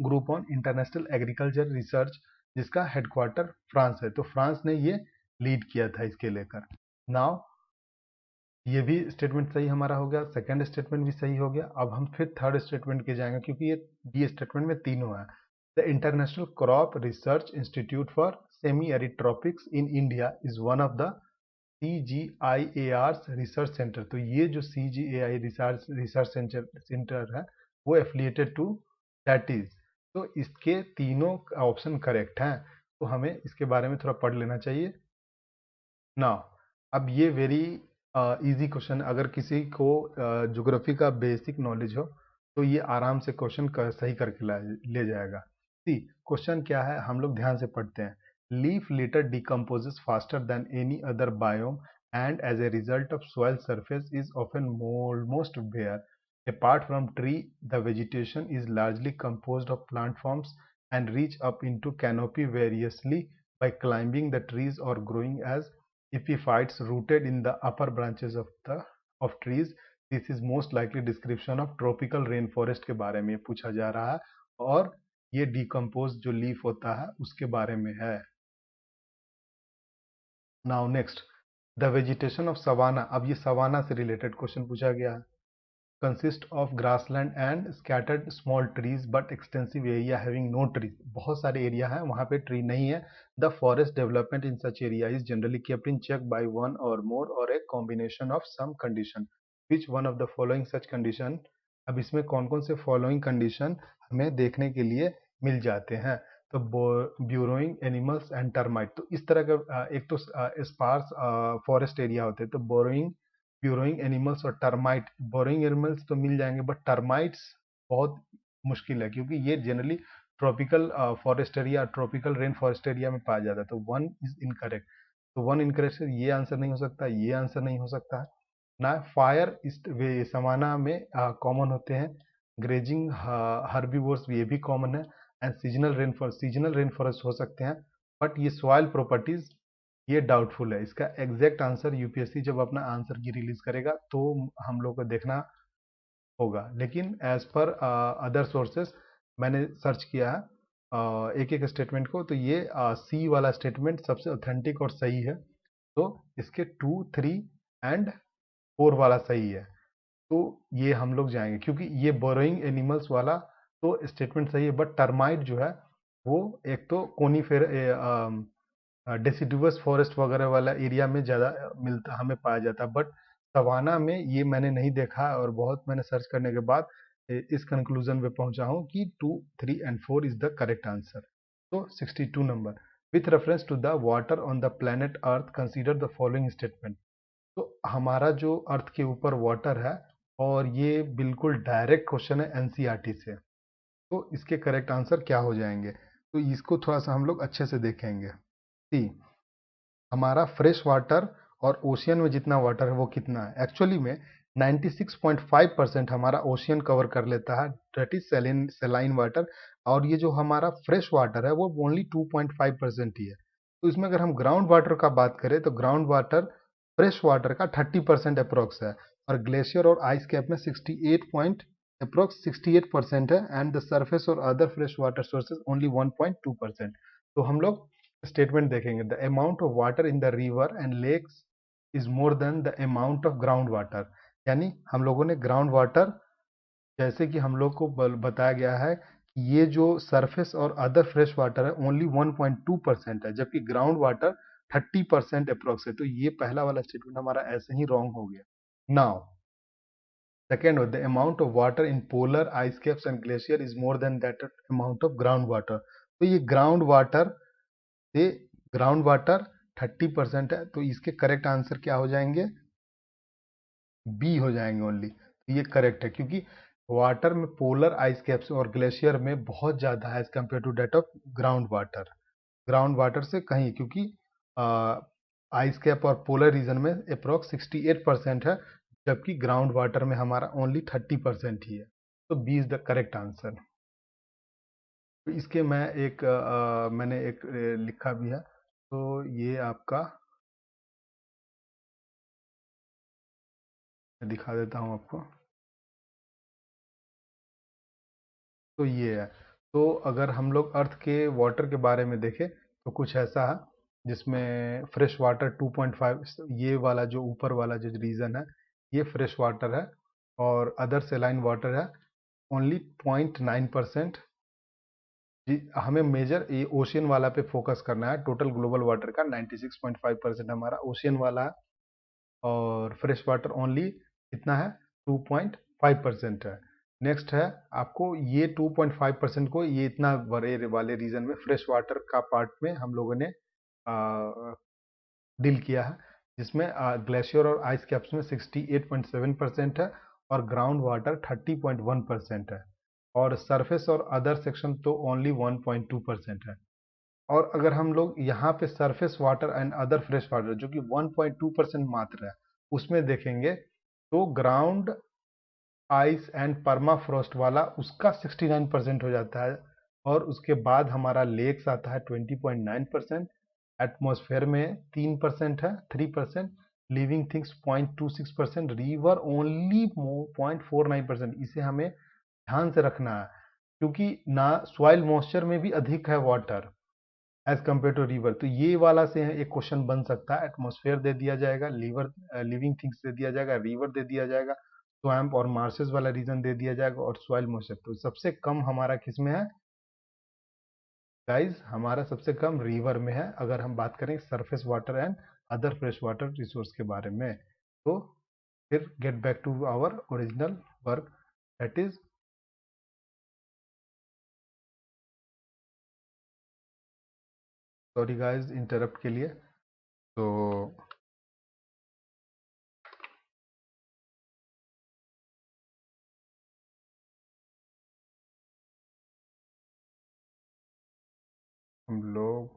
group on international agriculture research, जिसका हेडक्वार्टर फ्रांस है। तो फ्रांस ने ये लीड किया था इसके लेकर। नाउ ये भी स्टेटमेंट सही हमारा हो गया, सेकंड स्टेटमेंट भी सही हो गया। अब हम फिर थर्ड स्टेटमेंट के जाएंगे, क्योंकि ये स्टेटमेंट में तीनों है। The international crop research institute for semi arid tropics in India is one of the CGIAR's research centre. तो ये जो CGAI रिसर्च सेंटर है, वो एफिलिएटेड टू दैट इज। तो इसके तीनों ऑप्शन करेक्ट हैं। तो हमें इसके बारे में थोड़ा पढ़ लेना चाहिए। नाउ अब ये वेरी इजी क्वेश्चन, अगर किसी को ज्योग्राफी का बेसिक नॉलेज हो तो ये आराम से क्वेश्चन सही करके ले जाएगा। सी क्वेश्चन क्या है, हम लोग ध्यान से पढ़ते हैं। Leaf litter decomposes faster than any other biome and as a result of soil surface is often almost bare. Apart from tree, the vegetation is largely composed of plant forms and reach up into canopy variously by climbing the trees or growing as epiphytes rooted in the upper branches of trees. This is most likely description of tropical rainforest के बारे में पूछा जा रहा है, और ये decompose जो लीफ होता है उसके बारे में है। Now next, the vegetation of savanna. अब ये सवाना से रिलेटेड क्वेश्चन पूछा गया है। consist of grassland and scattered small trees but extensive area having no trees। बहुत सारे एरिया हैं वहां पे ट्री नहीं है। The forest development in such area is generally kept in check by one or more or a combination of some condition। Which one of the following such condition। अब इसमें कौन कौन से फॉलोइंग कंडीशन हमें देखने के लिए मिल जाते हैं। तो ब्यूरोइंग एनिमल्स एंड टर्माइट। तो इस तरह का एक तो स्पार्स फॉरेस्ट एरिया होते हैं, तो ब्यूरोइंग एनिमल्स और टर्माइट। बोरोइंग एनिमल्स तो मिल जाएंगे, बट टर्माइट्स बहुत मुश्किल है, क्योंकि ये generally tropical forest area, tropical rain forest area में पाया जाता है। तो वन इज इनकरेक्ट। तो वन इनकरेक्ट से ये आंसर नहीं हो सकता, ये आंसर नहीं हो सकता है ना। फायर इस समाना में कॉमन होते हैं। ग्रेजिंग हर्बीवोर्स ये भी कॉमन है। एंड सीजनल रेन फॉरेस्ट हो सकते हैं, बट ये सॉइल प्रॉपर्टीज ये डाउटफुल है। इसका एग्जैक्ट आंसर यूपीएससी जब अपना आंसर की रिलीज करेगा तो हम लोग को देखना होगा। लेकिन एज पर अदर सोर्सेस मैंने सर्च किया है एक एक स्टेटमेंट को, तो ये सी वाला स्टेटमेंट सबसे ऑथेंटिक और सही है। तो इसके 2, 3 एंड 4 वाला सही है। तो ये हम लोग जाएंगे, क्योंकि ये बोरोइंग एनिमल्स वाला तो स्टेटमेंट सही है, बट टर्माइट जो है वो एक तो कोनीफेर डेसिडुअस फॉरेस्ट वगैरह वाला एरिया में ज़्यादा मिलता हमें पाया जाता है, बट सवाना में ये मैंने नहीं देखा। और बहुत मैंने सर्च करने के बाद इस कंक्लूजन पे पहुंचा हूं कि 2, 3 and 4 is the correct answer. तो 62 number, with reference to the water on the planet earth consider the following statement. तो हमारा जो अर्थ के ऊपर वाटर है, और ये बिल्कुल डायरेक्ट क्वेश्चन है एनसीईआरटी से, तो इसके करेक्ट आंसर क्या हो जाएंगे। तो इसको थोड़ा सा हम लोग अच्छे से देखेंगे। सी हमारा फ्रेश वाटर और ओशियन में जितना वाटर है वो कितना है। एक्चुअली में 96.5% हमारा ओशियन कवर कर लेता है, दैट इज सेलाइन वाटर। और ये जो हमारा फ्रेश वाटर है वो ओनली 2.5% ही है। तो इसमें अगर हम ग्राउंड वाटर का बात करें तो ग्राउंड वाटर फ्रेश वाटर का 30% अप्रोक्स है, और ग्लेशियर और आइस कैप में 68% है, एंड द सरफेस और other fresh water sources only 1.2%। तो हम लोग स्टेटमेंट देखेंगे। The amount of water in the river and lakes is more than the amount of ground water. यानी हम लोगों ने ग्राउंड वाटर, जैसे कि हम लोग को बताया गया है कि ये जो सरफेस और अदर फ्रेश वाटर है ओनली 1.2% है, जबकि ग्राउंड वाटर 30% अप्रोक्स है। तो ये पहला वाला स्टेटमेंट हमारा ऐसे ही रॉन्ग हो गया। Now second, the amount of water in polar ice caps and glacier is more then that amount of ground water. तो ये ग्राउंड वाटर से ग्राउंड वाटर 30% है, तो इसके करेक्ट आंसर क्या हो जाएंगे, बी हो जाएंगे ओनली। तो ये करेक्ट है, क्योंकि वाटर में पोलर आइस कैप्स और ग्लेशियर में बहुत ज़्यादा है as compare to that of ground water से कहीं, क्योंकि आइस कैप और पोलर रीजन में अप्रोक्स 68% है, जबकि ग्राउंड वाटर में हमारा ओनली 30% ही है। तो B is the correct answer. तो इसके मैंने एक लिखा भी है। तो ये आपका मैं दिखा देता हूँ आपको। तो ये है। तो अगर हम लोग अर्थ के वाटर के बारे में देखें तो कुछ ऐसा है जिसमें फ्रेश वाटर 2.5, ये वाला जो ऊपर वाला जो रीजन है ये फ्रेश वाटर है, और अदर सेलाइन वाटर है ओनली 0.9%। हमें मेजर ये ओशियन वाला पे फोकस करना है। टोटल ग्लोबल वाटर का 96.5% हमारा ओशियन वाला है, और फ्रेश वाटर ओनली कितना है 2.5% है। नेक्स्ट है आपको ये 2.5% को ये इतना बड़े वाले रीजन में फ्रेश वाटर का पार्ट में हम लोगों ने डील किया है, जिसमें ग्लेशियर और आइस कैप्स में 68.7% है, और ग्राउंड वाटर 30.1% है, और सरफेस और अदर सेक्शन तो ओनली 1.2% है। और अगर हम लोग यहाँ पे surface water and other fresh water जो कि 1.2% मात्र है उसमें देखेंगे, तो ग्राउंड आइस एंड परमाफ्रॉस्ट वाला उसका 69% हो जाता है, और उसके बाद हमारा लेक्स आता है 20.9%, एटमॉस्फेयर में 3% है 3%, लिविंग थिंग्स 0.26%, रिवर ओनली 0.49%। इसे हमें ध्यान से रखना है क्योंकि ना सॉइल मॉइस्चर में भी अधिक है water as compare to river. तो ये वाला से एक क्वेश्चन बन सकता है। एटमॉस्फेयर दे दिया जाएगा, लिविंग थिंग्स दे दिया जाएगा, रिवर दे दिया जाएगा, स्वैम्प और मार्शेस वाला रीजन दे दिया जाएगा, और सॉइल मॉइस्चर। तो सबसे कम हमारा किस में है गाइस? हमारा सबसे कम रिवर में है, अगर हम बात करें surface water and other fresh water resource के बारे में। तो फिर get back to our original work, that is, sorry guys interrupt के लिए। तो हम लोग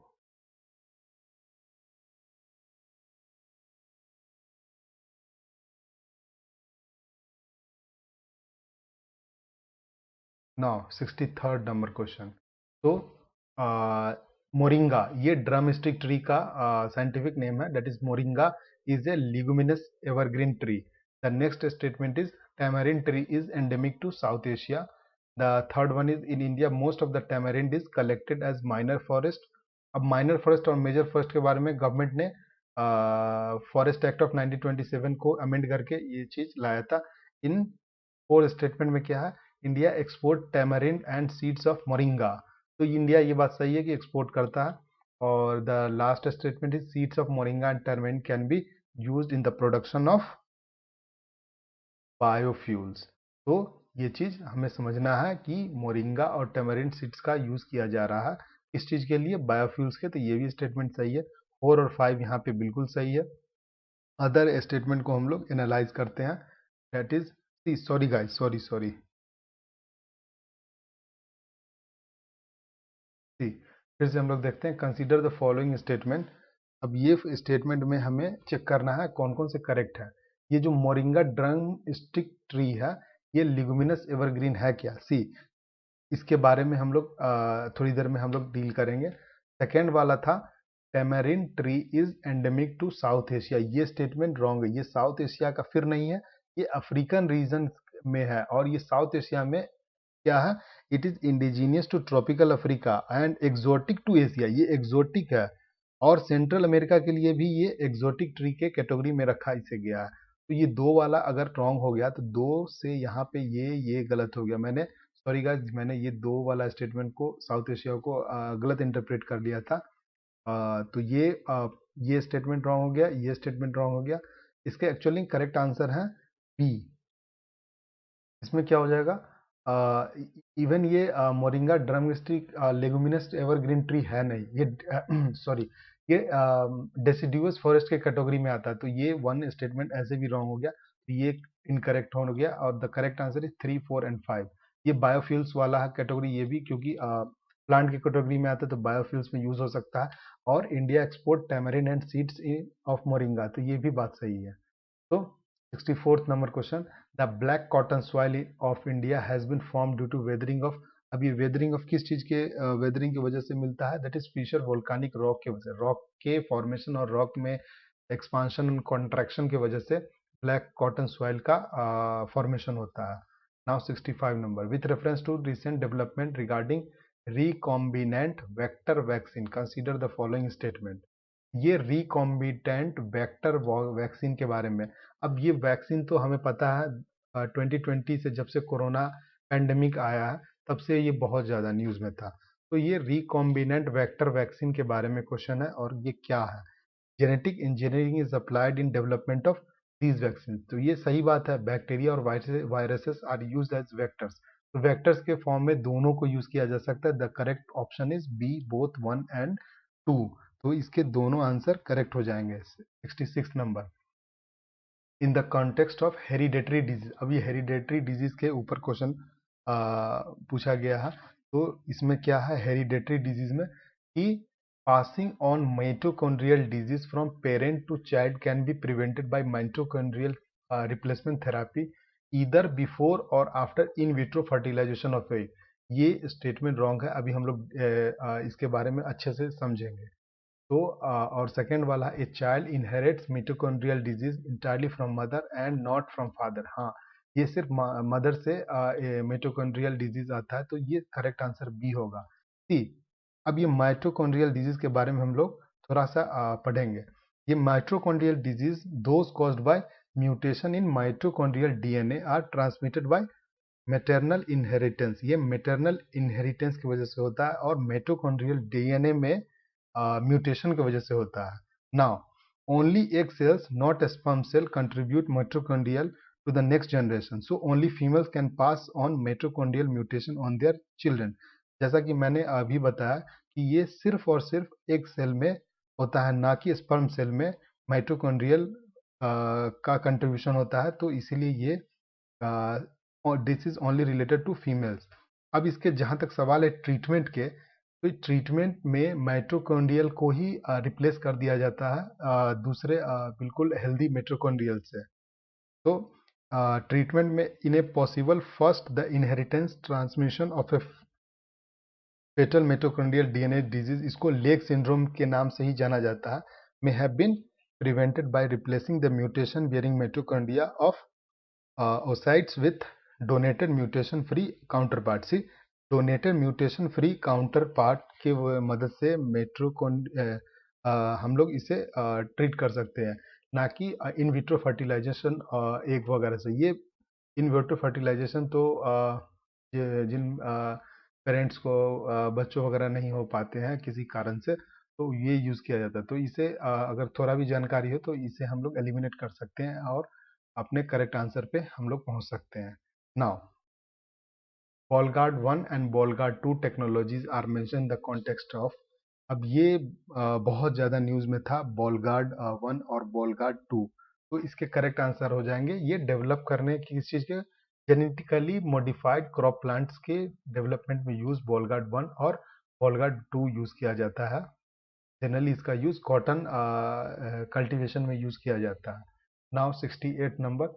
नाउ 63rd नंबर क्वेश्चन। तो मोरिंगा, ये ड्रम स्टिक ट्री का साइंटिफिक नेम है, that is moringa is a leguminous evergreen tree. The next statement is tamarind tree is endemic to South Asia. The third one is in India most of the tamarind is collected as minor forest. अब minor forest और major forest के बारे में government ने forest act of 1927 को amend करके ये चीज लाया था। इन फोर स्टेटमेंट में क्या है? India export tamarind and seeds of moringa. तो इंडिया ये बात सही है कि एक्सपोर्ट करता है। और the last statement is seeds of moringa and tamarind can be used in the production of biofuels. तो ये चीज हमें समझना है कि मोरिंगा और टैमरिंड सीड्स का यूज किया जा रहा है इस चीज के लिए, बायोफ्यूल्स के। तो ये भी स्टेटमेंट सही है। 4 और 5 यहाँ पे बिल्कुल सही है। अदर स्टेटमेंट को हम लोग एनालाइज करते हैं, that is, sorry guys, sorry sorry, see, फिर से हम लोग देखते हैं। Consider the following statement. अब ये स्टेटमेंट में हमें चेक करना है कौन कौन से करेक्ट है। ये जो मोरिंगा ड्रम स्टिक ट्री है ये लिगुमिनस एवरग्रीन है क्या? सी, इसके बारे में हम लोग थोड़ी देर में हम लोग डील करेंगे। सेकेंड वाला था tamarind tree is endemic to South Asia. ये स्टेटमेंट रॉन्ग है। ये साउथ एशिया का फिर नहीं है, ये अफ्रीकन रीजन में है, और ये साउथ एशिया में क्या है? It is indigenous to tropical Africa and exotic to Asia. ये एक्सोटिक है, और सेंट्रल अमेरिका के लिए भी ये एक्सोटिक ट्री के कैटेगरी में रखा इसे गया है। तो ये दो वाला अगर रॉन्ग हो गया तो दो से यहाँ पे ये गलत हो गया। मैंने, सॉरी गाइस, मैंने ये दो वाला स्टेटमेंट को, साउथ एशिया को गलत इंटरप्रेट कर लिया था। तो ये स्टेटमेंट रॉन्ग हो गया, ये स्टेटमेंट रॉन्ग हो गया। इसके एक्चुअली करेक्ट आंसर है बी। इसमें क्या हो जाएगा? इवन ये moringa drumstick leguminous evergreen tree है नहीं, ये सॉरी, ये डेसिडुअस फॉरेस्ट के कैटेगरी में आता है। तो ये वन स्टेटमेंट ऐसे भी रॉन्ग हो गया, तो ये इनकरेक्ट हो गया, और the correct answer is 3, 4 and 5। ये बायोफ्यूल्स वाला है कैटेगरी, ये भी क्योंकि प्लांट की कैटेगरी में आता है तो बायोफ्यूल्स में यूज हो सकता है। और India export tamarind and seeds of moringa, तो ये भी बात सही है। तो 64th number question, the black cotton soil of India has been formed due to weathering of अब ये वेदरिंग ऑफ किस चीज के वेदरिंग की वजह से मिलता है? दैट इज फिशर वोल्कानिक रॉक के वजह से, रॉक के फॉर्मेशन और रॉक में एक्सपांशन एंड कॉन्ट्रैक्शन की वजह से ब्लैक कॉटन सॉइल का फॉर्मेशन होता है। Now 65 number, with reference to recent development regarding recombinant vector vaccine consider the following statement. ये रिकॉम्बिनेंट वेक्टर वैक्सीन के बारे में, अब ये वैक्सीन तो हमें पता है 2020 से, जब से कोरोना पैंडेमिक आया है तब से ये बहुत ज़्यादा न्यूज़ में था। तो ये रिकॉम्बिनेंट वेक्टर वैक्सीन के बारे में क्वेश्चन है और ये क्या है? Genetic engineering is applied in development of these vaccine. तो ये सही बात है, बैक्टीरिया और viruses are used as vectors. तो वेक्टर्स के फॉर्म में दोनों को यूज किया जा सकता है। The correct option is B, both 1 and 2। तो इसके दोनों आंसर करेक्ट हो जाएंगे। 66 number, in the context of hereditary disease. अब ये हेरिडेटरी डिजीज के ऊपर क्वेश्चन पूछा गया है। तो इसमें क्या है हेरिडेटरी डिजीज में कि passing on mitochondrial disease from parent to child can be prevented by mitochondrial replacement therapy either before or after in vitro fertilization of egg। ये स्टेटमेंट रॉन्ग है, अभी हम लोग इसके बारे में अच्छे से समझेंगे। तो और सेकेंड वाला, a child inherits mitochondrial disease entirely from mother and not from father. हाँ, ये सिर्फ मदर से मिटोकॉन्ड्रियल डिजीज आता है, तो ये करेक्ट आंसर बी होगा। सी, अब ये माइटोकॉन्ड्रियल डिजीज के बारे में हम लोग थोड़ा सा पढ़ेंगे। ये mitochondrial disease those caused by mutation in mitochondrial DNA are transmitted by maternal inheritance. ये मैटरनल इनहेरिटेंस की वजह से होता है और माइटोकॉन्ड्रियल डीएनए में म्यूटेशन की वजह से होता है। Now only egg cells not sperm cell contribute mitochondrial to the next generation, so only females can pass on mitochondrial mutation on their children। जैसा कि मैंने अभी बताया कि ये सिर्फ और सिर्फ एक सेल में होता है, ना कि स्पर्म सेल में माइटोकॉन्ड्रियल का कंट्रीब्यूशन होता है, तो इसीलिए ये this is only related to females. अब इसके जहाँ तक सवाल है ट्रीटमेंट के, तो ट्रीटमेंट में माइटोकॉन्ड्रियल को ही रिप्लेस कर दिया जाता है दूसरे बिल्कुल हेल्दी माइटोकॉन्ड्रियल से। तो ट्रीटमेंट में in a possible first the inheritance transmission of a fatal mitochondrial DNA disease, इसको लेग सिंड्रोम के नाम से ही जाना जाता है, may have been prevented by replacing the mutation bearing mitochondria of oocytes with donated mutation free counterpart। See, donated mutation free counterpart की मदद से हम लोग इसे ट्रीट कर सकते हैं, ना कि इन विट्रो फर्टिलाइजेशन एग वगैरह से। ये इन विट्रो फर्टिलाइजेशन तो जिन पेरेंट्स को बच्चों वगैरह नहीं हो पाते हैं किसी कारण से, तो ये यूज़ किया जाता है। तो इसे अगर थोड़ा भी जानकारी हो तो इसे हम लोग एलिमिनेट कर सकते हैं और अपने करेक्ट आंसर पे हम लोग पहुंच सकते हैं। Now Bollgard 1 and Bollgard 2 technologies are mention the context of. अब ये बहुत ज़्यादा न्यूज़ में था बॉलगार्ड 1 और बॉलगार्ड 2, तो इसके करेक्ट आंसर हो जाएंगे ये डेवलप करने की किस चीज़ के, जेनेटिकली मॉडिफाइड क्रॉप प्लांट्स के डेवलपमेंट में यूज बॉलगार्ड 1 और बॉलगार्ड 2 यूज किया जाता है। जनरली इसका यूज कॉटन कल्टीवेशन में यूज किया जाता है। Now 68 number,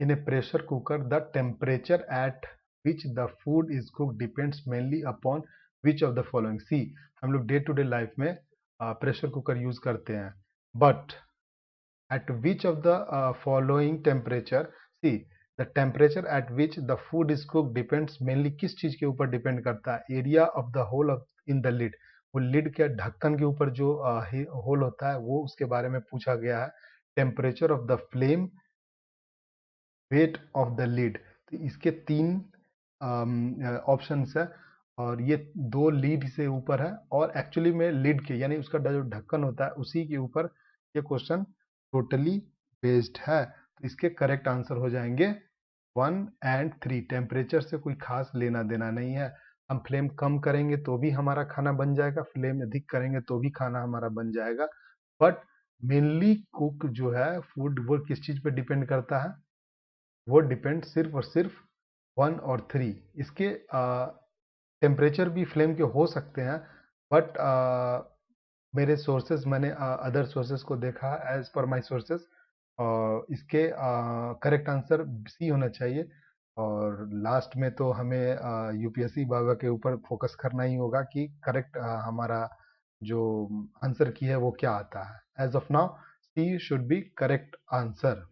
in a pressure cooker the temperature at which the food is cook depends mainly upon which of the following. See, हम लोग डे टू डे लाइफ में pressure cooker use करते हैं, but at which of the following temperature, see the temperature at which the food is cooked depends mainly किस चीज के ऊपर depend करता है? Area of the hole of in the lid, वो लिड के ढक्कन के ऊपर जो होल होता है वो उसके बारे में पूछा गया है। Temperature of the flame, weight of the lid. तो इसके तीन ऑप्शंस है और ये दो लीड से ऊपर है और एक्चुअली में लिड के यानी उसका जो ढक्कन होता है उसी के ऊपर ये क्वेश्चन टोटली बेस्ड है। तो इसके करेक्ट आंसर हो जाएंगे 1 एंड 3। टेम्परेचर से कोई खास लेना देना नहीं है। हम फ्लेम कम करेंगे तो भी हमारा खाना बन जाएगा, फ्लेम अधिक करेंगे तो भी खाना हमारा बन जाएगा, बट मेनली कुक जो है फूड वो किस चीज पे डिपेंड करता है? वो डिपेंड सिर्फ और सिर्फ 1 और 3। इसके टेम्परेचर भी फ्लेम के हो सकते हैं, बट मेरे सोर्सेज, मैंने अदर सोर्सेज को देखा एज पर माय सोर्सेज, इसके करेक्ट आंसर सी होना चाहिए और लास्ट में तो हमें यूपीएससी बाबा के ऊपर फोकस करना ही होगा कि करेक्ट हमारा जो आंसर की है वो क्या आता है। As of now C should be correct answer.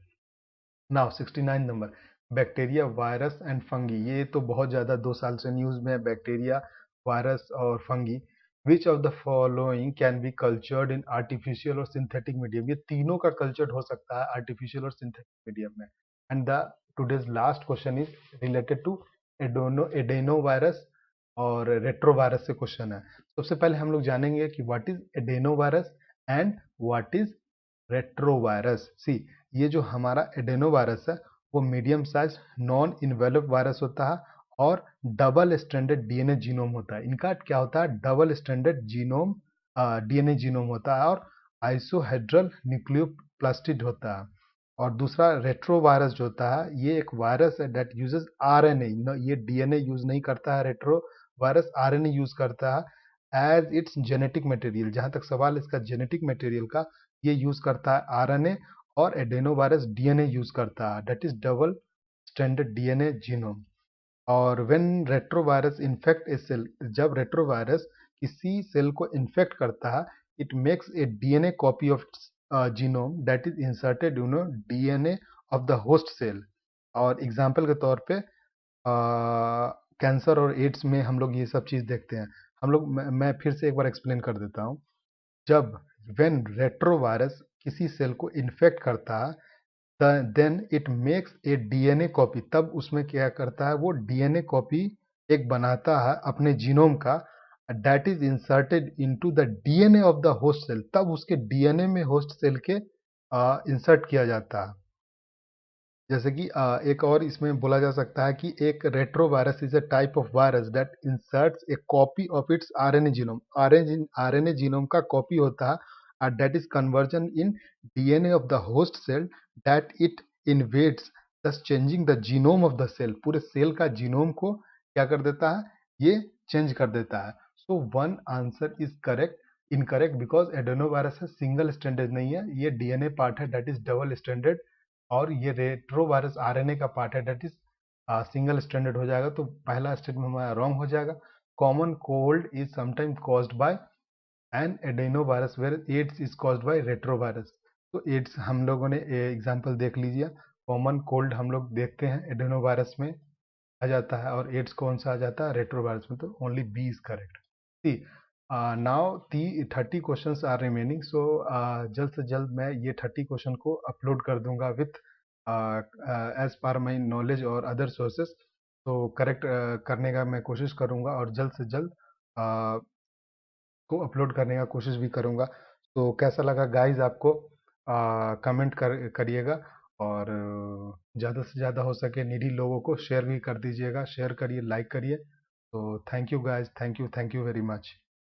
Now 69 number, bacteria virus and fungi. ये तो बहुत ज़्यादा 2 साल से न्यूज़ में है, बैक्टीरिया वायरस और fungi. Which of the following can be cultured in artificial और सिंथेटिक मीडियम। ये तीनों का कल्चर्ड हो सकता है आर्टिफिशियल और सिंथेटिक मीडियम में। And the today's last question is related to adeno virus और रेट्रोवायरस से क्वेश्चन है। सबसे पहले हम लोग जानेंगे कि what is adeno virus and what is retrovirus. See, ये जो हमारा एडेनो वायरस है वो medium size non envelope virus होता है और डबल स्ट्रैंडेड डीएनए जीनोम होता है। इनका क्या होता है, double stranded genome DNA genome होता है और आइसोहेड्रल न्यूक्लियोप्लास्टिड होता है। और दूसरा रेट्रोवायरस जो होता है ये एक वायरस है दैट यूजेस आरएनए। ये डीएनए यूज नहीं करता है, रेट्रोवायरस आरएनए यूज करता है एज इट्स जेनेटिक मटेरियल। जहां तक सवाल इसका जेनेटिक मटेरियल का, ये यूज करता है आरएनए और एडेनोवायरस डीएनए यूज करता है, that is double stranded DNA genome. और when retrovirus infect a cell, जब रेट्रोवायरस किसी सेल को इन्फेक्ट करता है, it makes a DNA copy of genome that is inserted in DNA of the host cell. और example के तौर पे कैंसर और एड्स में हम लोग ये सब चीज देखते हैं। हम लोग मैं फिर से एक बार एक्सप्लेन कर देता हूँ। जब व्हेन रेट्रोवायरस किसी सेल को इन्फेक्ट करता है, then it makes a DNA copy. तब उसमें क्या करता है, वो डीएनए कॉपी एक बनाता है अपने जीनोम का, that is inserted into the DNA of the host cell. तब उसके डीएनए में होस्ट सेल के इंसर्ट किया जाता है। जैसे कि एक और इसमें बोला जा सकता है कि एक retrovirus is a type of virus that inserts a copy of its RNA genome. RNA genome का कॉपी होता है, that is conversion in DNA of the host cell that it invades, thus changing the genome of the cell. पूरे cell का genome को क्या कर देता है, ये चेंज कर देता है। So one answer is correct, incorrect because adenovirus है सिंगल स्ट्रैंडेड नहीं है, ये डीएनए पार्ट है दैट इज डबल स्ट्रैंडेड। और ये रेट्रोवायरस आरएनए का पार्ट है दैट इज सिंगल स्ट्रैंडेड हो जाएगा। तो पहला स्टेटमेंट हमारा रॉन्ग हो जाएगा। Common cold is sometimes caused by an adenovirus where AIDS is caused by retrovirus. तो एड्स हम लोगों ने एग्जांपल देख लीजिए। कॉमन कोल्ड हम लोग देखते हैं एडेनोवायरस में आ जाता है और एड्स कौन सा आ जाता है, रेट्रोवायरस में। तो only B is correct. See, now 30 questions are remaining. So जल्द से जल्द मैं ये 30 क्वेश्चन को अपलोड कर दूंगा with as per my knowledge और अदर सोर्सेस। तो करेक्ट करने का मैं कोशिश करूंगा और जल्द से जल्द को अपलोड करने का कोशिश भी करूंगा। तो कैसा लगा गाइज आपको, कमेंट करिएगा और ज़्यादा से ज़्यादा हो सके नीडी लोगों को शेयर भी कर दीजिएगा। शेयर करिए, लाइक करिए। तो thank you guys, thank you very much.